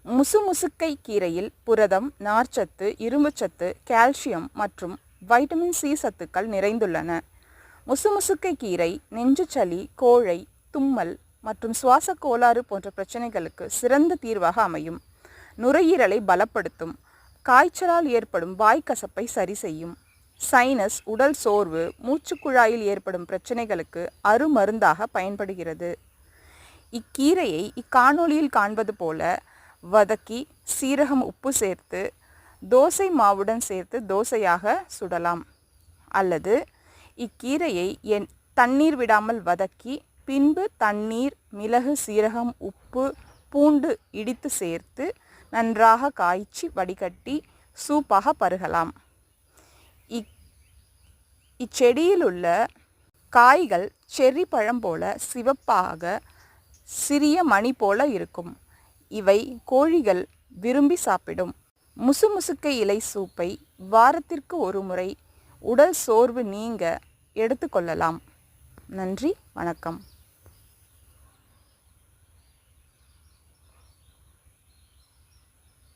முசுமுசுக்கை கீரையில் புரதம், நார்ச்சத்து, இரும்புச்சத்து, கால்சியம் மற்றும் வைட்டமின் சி சத்துக்கள் நிறைந்துள்ளன. முசுமுசுக்கை கீரை நெஞ்சுச்சளி, கோழை, தும்மல் மற்றும் சுவாச கோளாறு போன்ற பிரச்சனைகளுக்கு சிறந்த தீர்வாக அமையும். நுரையீரலை பலப்படுத்தும். காய்ச்சலால் ஏற்படும் வாய்க்கசப்பை சரி செய்யும். சைனஸ், உடல் சோர்வு, மூச்சுக்குழாயில் ஏற்படும் பிரச்சனைகளுக்கு அருமருந்தாக பயன்படுகிறது. இக்கீரையை இக்காணொளியில் காண்பது போல வதக்கி சீரகம், உப்பு சேர்த்து தோசை மாவுடன் சேர்த்து தோசையாக சுடலாம். அல்லது இக்கீரையை தண்ணீர் விடாமல் வதக்கி பின்பு தண்ணீர், மிளகு, சீரகம், உப்பு, பூண்டு இடித்து சேர்த்து நன்றாக காய்ச்சி வடிகட்டி சூப்பாக பருகலாம். இச்செடியில் உள்ள காய்கள் செர்ரி பழம் போல சிவப்பாக சிறிய மணி போல இருக்கும். இவை கோழிகள் விரும்பி சாப்பிடும். முசுமுசுக்கை இலை சூப்பை வாரத்திற்கு ஒரு முறை உடல் சோர்வு நீங்க எடுத்துக்கொள்ளலாம். நன்றி, வணக்கம்.